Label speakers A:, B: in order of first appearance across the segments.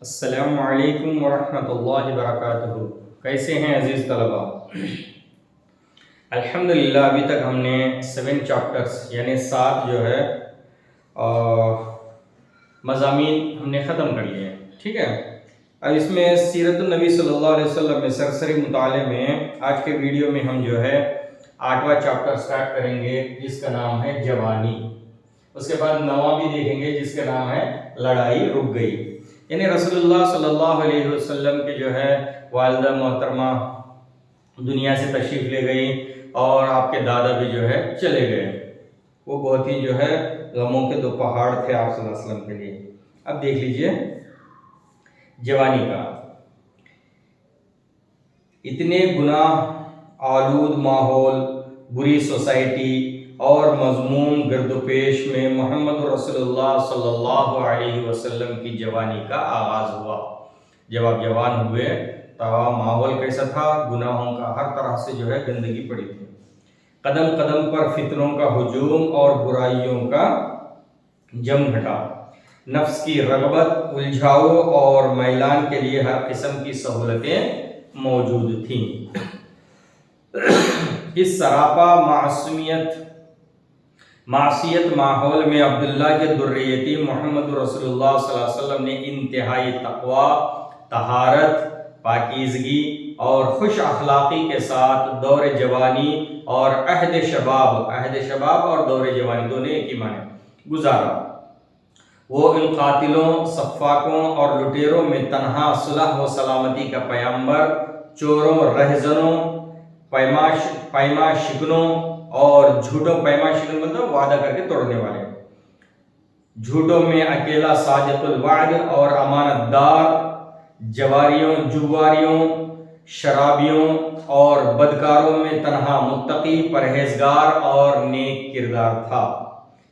A: السلام علیکم ورحمۃ اللہ وبرکاتہ۔ کیسے ہیں عزیز طلباء؟ الحمدللہ ابھی تک ہم نے 7 چیپٹرز یعنی 7 جو ہے مضامین ہم نے ختم کر لیے ہیں، ٹھیک ہے۔ اب اس میں سیرت النبی صلی اللہ علیہ وسلم میں سرسری مطالعے میں آج کے ویڈیو میں ہم جو ہے 8واں چیپٹر سٹارٹ کریں گے جس کا نام ہے جوانی۔ اس کے بعد 9واں بھی دیکھیں گے جس کا نام ہے لڑائی رک گئی۔ یعنی رسول اللہ صلی اللہ علیہ وسلم کے جو ہے والدہ محترمہ دنیا سے تشریف لے گئی اور آپ کے دادا بھی جو ہے چلے گئے۔ وہ بہت ہی جو ہے غموں کے 2 پہاڑ تھے آپ صلی اللہ علیہ وسلم کے لیے۔ اب دیکھ لیجئے جوانی کا، اتنے گناہ آلود ماحول، بری سوسائٹی اور مضموم گرد و پیش میں محمد رسول اللہ صلی اللہ علیہ وسلم کی جوانی کا آغاز ہوا۔ جب آپ جوان ہوئے تو ماحول کیسا تھا؟ گناہوں کا ہر طرح سے جو ہے گندگی پڑی تھی، قدم قدم پر فتنوں کا ہجوم اور برائیوں کا جم گھٹا، نفس کی رغبت، الجھاؤ اور میلان کے لیے ہر قسم کی سہولتیں موجود تھیں۔ اس سراپا معصیت ماحول میں عبداللہ کے ذریتی محمد رسول اللہ صلی اللہ علیہ وسلم نے انتہائی تقویٰ، طہارت، پاکیزگی اور خوش اخلاقی کے ساتھ دور جوانی اور عہد شباب اور دور جوانی دونوں ایک ہی معنی گزارا۔ وہ ان قاتلوں، سفاکوں اور لٹیروں میں تنہا صلح و سلامتی کا پیامبر، چوروں، رہزنوں، پیما شکنوں اور جھوٹوں، پیما شکن مطلب وعدہ کر کے توڑنے والے، جھوٹوں میں اکیلا صادق الوعد اور امانت دار، جواریوں، شرابیوں اور بدکاروں میں تنہا متقی، پرہیزگار اور نیک کردار تھا۔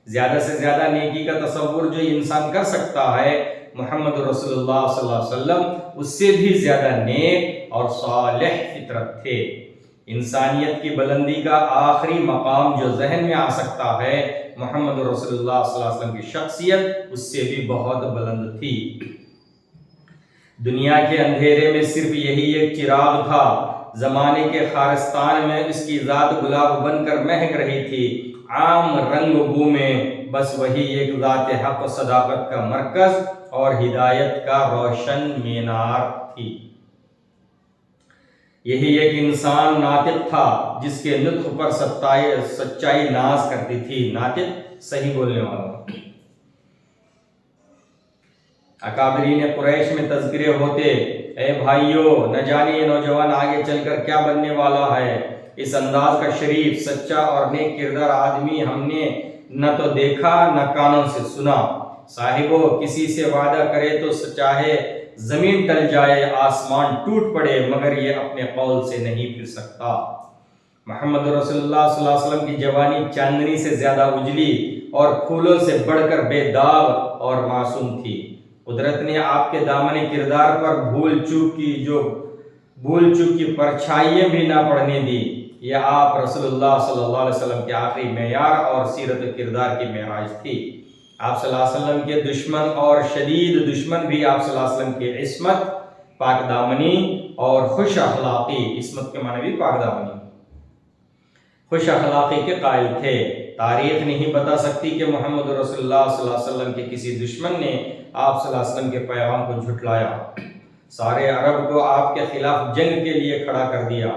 A: زیادہ سے زیادہ نیکی کا تصور جو انسان کر سکتا ہے محمد رسول اللہ صلی اللہ علیہ وسلم اس سے بھی زیادہ نیک اور صالح فطرت تھے۔ انسانیت کی بلندی کا آخری مقام جو ذہن میں آ سکتا ہے، محمد رسول اللہ صلی اللہ علیہ وسلم کی شخصیت اس سے بھی بہت بلند تھی۔ دنیا کے اندھیرے میں صرف یہی ایک چراغ تھا، زمانے کے خارستان میں اس کی ذات گلاب بن کر مہک رہی تھی، عام رنگ و بو میں بس وہی ایک ذات حق و صداقت کا مرکز اور ہدایت کا روشن مینار تھی۔ یہی ایک انسان ناطق تھا جس کے نطق پر سچائی ناز کرتی تھی۔ ناطق صحیح بولنے والا۔ اکابرین قریش میں تذکرے ہوتے، اے بھائیو، نہ جانے یہ نوجوان آگے چل کر کیا بننے والا ہے۔ اس انداز کا شریف، سچا اور نیک کردار آدمی ہم نے نہ تو دیکھا نہ کانوں سے سنا۔ صاحبو، کسی سے وعدہ کرے تو چاہے زمین ٹل جائے، آسمان ٹوٹ پڑے، مگر یہ اپنے قول سے نہیں پھر سکتا۔ محمد رسول اللہ صلی اللہ علیہ وسلم کی جوانی چاندنی سے زیادہ اجلی اور پھولوں سے بڑھ کر بے داغ اور معصوم تھی۔ قدرت نے آپ کے دامن کردار پر بھول چوک کی پرچھائیاں بھی نہ پڑنے دی۔ یہ آپ رسول اللہ صلی اللہ علیہ وسلم کے آخری معیار اور سیرت و کردار کی معراج تھی۔ آپ صلی اللہ علیہ وسلم کے دشمن اور شدید دشمن بھی آپ صلی اللہ علیہ وسلم کی عصمت، پاک دامنی اور خوش اخلاقی، عصمت کے معنی بھی پاک دامنی، خوش اخلاقی کے قائل تھے۔ تاریخ نہیں بتا سکتی کہ محمد رسول اللہ صلی اللہ علیہ وسلم کے کسی دشمن نے آپ صلی اللہ علیہ وسلم کے پیغام کو جھٹلایا، سارے عرب کو آپ کے خلاف جنگ کے لیے کھڑا کر دیا،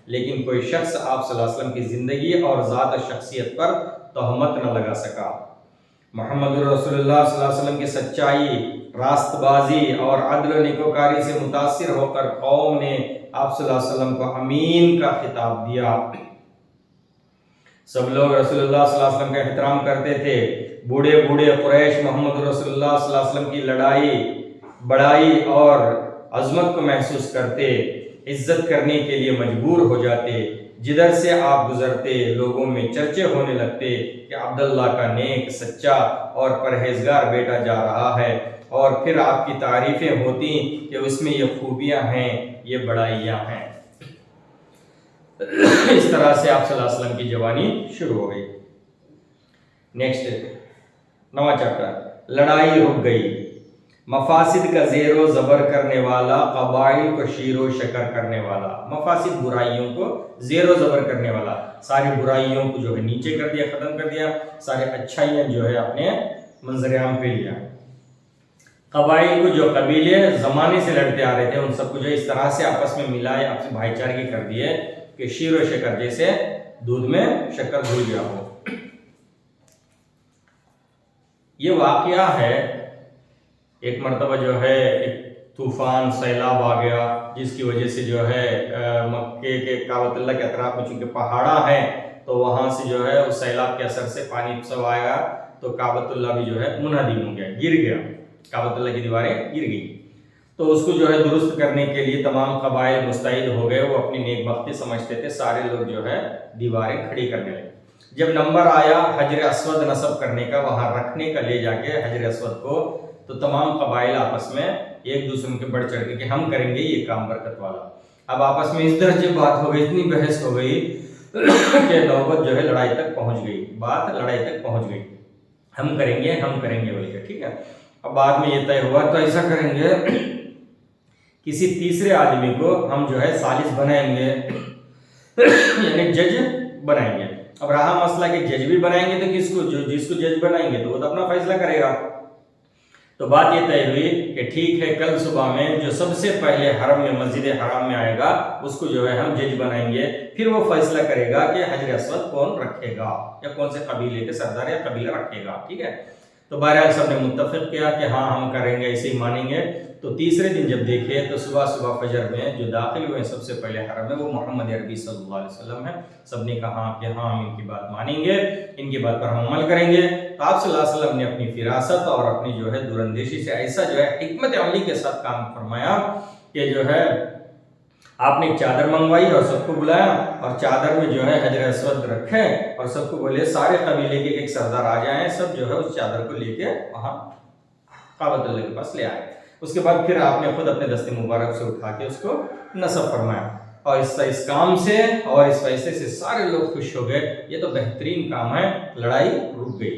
A: لیکن کوئی شخص آپ صلی اللہ علیہ وسلم کی زندگی اور ذات و شخصیت پر تہمت نہ لگا سکا۔ محمد رسول اللہ صلی اللہ علیہ وسلم کی سچائی، راست بازی اور عدل و نیکوکاری سے متاثر ہو کر قوم نے آپ صلی اللہ علیہ وسلم کو امین کا خطاب دیا۔ سب لوگ رسول اللہ صلی اللہ علیہ وسلم کا احترام کرتے تھے۔ بوڑھے قریش محمد رسول اللہ صلی اللہ علیہ وسلم کی بڑائی اور عظمت کو محسوس کرتے، عزت کرنے کے لیے مجبور ہو جاتے۔ جدھر سے آپ گزرتے لوگوں میں چرچے ہونے لگتے کہ عبداللہ کا نیک، سچا اور پرہیزگار بیٹا جا رہا ہے، اور پھر آپ کی تعریفیں ہوتی کہ اس میں یہ خوبیاں ہیں، یہ بڑائیاں ہیں۔ اس طرح سے آپ صلی اللہ علیہ وسلم کی جوانی شروع ہو گئی۔ نیکسٹ 9واں چیپٹر، لڑائی رک گئی۔ مفاسد کا زیر و زبر کرنے والا، قبائل کو شیر و شکر کرنے والا. مفاسد برائیوں کو زیر و زبر کرنے والا، ساری برائیوں کو جو ہے نیچے کر دیا، ختم کر دیا، سارے اچھائیاں جو ہے اپنے منظر عام پہ لیا. قبائل کو جو قبیلے زمانے سے لڑتے آ رہے تھے ان سب کو جو اس طرح سے آپس میں ملائے، آپس بھائی چارگی کر دیے کہ شیر و شکر جیسے دودھ میں شکر گھل گیا ہو. یہ واقعہ ہے ایک مرتبہ جو ہے ایک طوفان سیلاب آ گیا، جس کی وجہ سے جو ہے مکے کے کعبۃ اللہ کے اطراف میں چونکہ پہاڑا ہے تو وہاں سے جو ہے اس سیلاب کے اثر سے پانی سب آیا تو کعبۃ اللہ بھی جو ہے منہدم ہو گیا، گر گیا، کعبۃ اللہ کی دیواریں گر گئی. تو اس کو جو ہے درست کرنے کے لیے تمام قبائل مستعد ہو گئے، وہ اپنی نیک بختی سمجھتے تھے، سارے لوگ جو ہے دیواریں کھڑی کرنے لگے. جب نمبر آیا حجر اسود نصب کرنے کا، وہاں رکھنے کا، لے جا کے حجر اسود کو، تو تمام قبائل آپس میں ایک دوسرے کے بڑھ چڑھ کے کہ ہم کریں گے یہ کام برکت والا. اب آپس میں اس درجے بات ہو گئی، اتنی بحث ہو گئی کہ نوبت جو ہے لڑائی تک پہنچ گئی، بات لڑائی تک پہنچ گئی. ہم کریں گے بول کے، ٹھیک ہے. اب بعد میں یہ طے ہوا تو ایسا کریں گے، کسی تیسرے آدمی کو ہم جو ہے ثالث بنائیں گے، یعنی جج بنائیں گے. اب رہا مسئلہ کہ جج بھی بنائیں گے تو جس کو جج بنائیں گے تو وہ تو اپنا فیصلہ کرے گا. تو بات یہ طے ہوئی کہ ٹھیک ہے، کل صبح میں جو سب سے پہلے حرم میں، مسجد حرام میں آئے گا اس کو جو ہے ہم جج بنائیں گے، پھر وہ فیصلہ کرے گا کہ حجر اسود کون رکھے گا یا کون سے قبیلے کے سردار یا قبیلہ رکھے گا. ٹھیک ہے. تو بہرحال سب نے متفق کیا کہ ہاں ہم کریں گے، ایسے ہی مانیں گے. تو تیسرے دن جب دیکھے تو صبح فجر میں جو داخل ہوئے سب سے پہلے حرم میں وہ محمد عربی صلی اللہ علیہ وسلم ہے. سب نے کہا کہ ہاں ہم ان کی بات مانیں گے، ان کی بات پر ہم عمل کریں گے. تو آپ صلی اللہ علیہ وسلم نے اپنی فراست اور اپنی جو ہے دوراندیشی سے ایسا جو ہے حکمت عملی کے ساتھ کام فرمایا کہ جو ہے آپ نے ایک چادر منگوائی اور سب کو بلایا اور چادر میں جو ہے حجر اسود رکھے اور سب کو بولے سارے قبیلے کے ایک سردار آ جائیں، سب جو ہے اس چادر کو لے کے وہاں کعبۃ اللہ کے پاس لے آئے. اس کے بعد پھر آپ نے خود اپنے دست مبارک سے اٹھا کے اس کو نصب فرمایا اور اس کام سے اور اس فیصلے سے سارے لوگ خوش ہو گئے. یہ تو بہترین کام ہے، لڑائی رک گئی.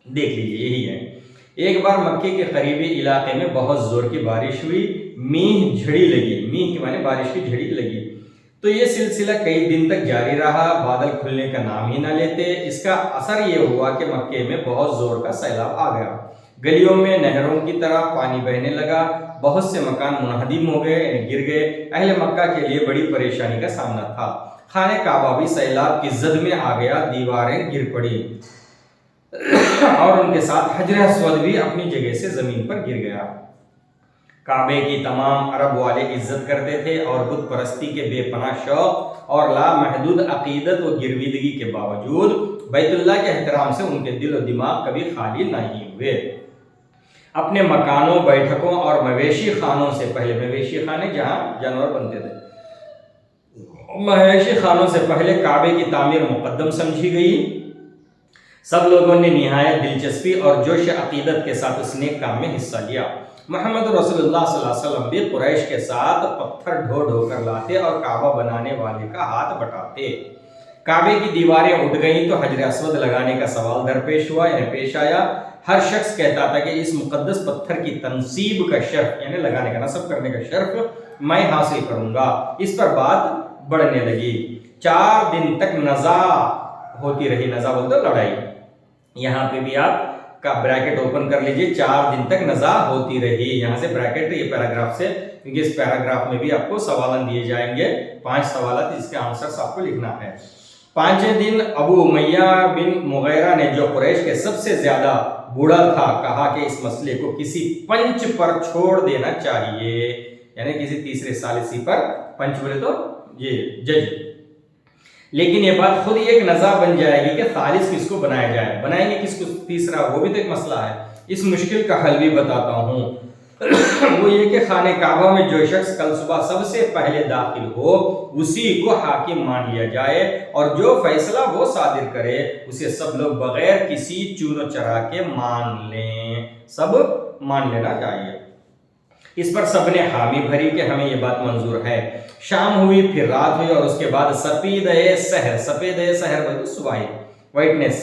A: دیکھ لیجیے یہی ہے. ایک بار مکے کے قریبی علاقے میں بہت زور کی بارش ہوئی، میہ جھڑی لگی، میہ کے معنی بارش کی جھڑی لگی. تو یہ سلسلہ کئی دن تک جاری رہا، بادل کھلنے کا نام ہی نہ لیتے. اس کا اثر یہ ہوا کہ مکے میں بہت زور کا سیلاب آ گیا، گلیوں میں نہروں کی طرح پانی بہنے لگا، بہت سے مکان منہدم ہو گئے، یعنی گر گئے. اہل مکہ کے لیے بڑی پریشانی کا سامنا تھا. خانہ کعبہ بھی سیلاب کی زد میں آ گیا، دیواریں گر پڑی اور ان کے ساتھ حجر اسود بھی اپنی جگہ سے زمین پر گر گیا. کعبے کی تمام عرب والے عزت کرتے تھے اور بت پرستی کے بے پناہ شوق اور لامحدود عقیدت و گرویدگی کے باوجود بیت اللہ کے احترام سے ان کے دل و دماغ کبھی خالی نہیں ہوئے. اپنے مکانوں، بیٹھکوں اور مویشی خانوں سے پہلے، مویشی خانے جہاں جانور بنتے تھے، مویشی خانوں سے پہلے کعبے کی تعمیر مقدم سمجھی گئی. سب لوگوں نے نہایت دلچسپی اور جوش عقیدت کے ساتھ اس نیک کام میں حصہ لیا. محمد رسول اللہ صلی اللہ علیہ وسلم بھی قریش کے ساتھ پتھر ڈھو کر لاتے اور کعبہ بنانے والے کا ہاتھ بٹاتے. کعبے کی دیواریں اٹھ گئیں تو حجر اسود لگانے کا سوال درپیش ہوا، یعنی پیش آیا. ہر شخص کہتا تھا کہ اس مقدس پتھر کی تنصیب کا شرف، یعنی لگانے کا، نصب کرنے کا شرف میں حاصل کروں گا. اس پر بات بڑھنے لگی. 4 دن تک نزاع ہوتی رہی. نزاع بولتے لڑائی. یہاں پہ بھی آپ کا بریکٹ اوپن کر لیجئے. 4 دن تک نزاع ہوتی رہی. یہاں سے بریکٹ یہ پیراگراف سے، کیونکہ اس پیراگراف میں بھی آپ کو سوالات دیے جائیں گے، 5 سوالات جس کے آنسرز آپ کو لکھنا ہے. 5ویں دن ابو امیہ بن مغیرہ نے، جو قریش کے سب سے زیادہ بوڑھا تھا، کہا کہ اس مسئلے کو کسی پنچ پر چھوڑ دینا چاہیے، یعنی کسی تیسرے ثالثی پر. پنچ بولے تو یہ جج. لیکن یہ بات خود ہی ایک نزاع بن جائے گی کہ ثالث کس کو بنایا جائے، بنائیں گے کس کو تیسرا، وہ بھی تو ایک مسئلہ ہے. اس مشکل کا حل بھی بتاتا ہوں. وہ یہ کہ خانہ کعبہ میں جو شخص کل صبح سب سے پہلے داخل ہو اسی کو حاکم مان لیا جائے اور جو فیصلہ وہ صادر کرے اسے سب لوگ بغیر کسی چون و چرا کے مان لیں. سب مان لینا چاہیے. اس پر سب نے حامی بھری کہ ہمیں یہ بات منظور ہے. شام ہوئی، پھر رات ہوئی اور اس کے بعد سپید سحر، سفید سحر صبح، وائٹنس،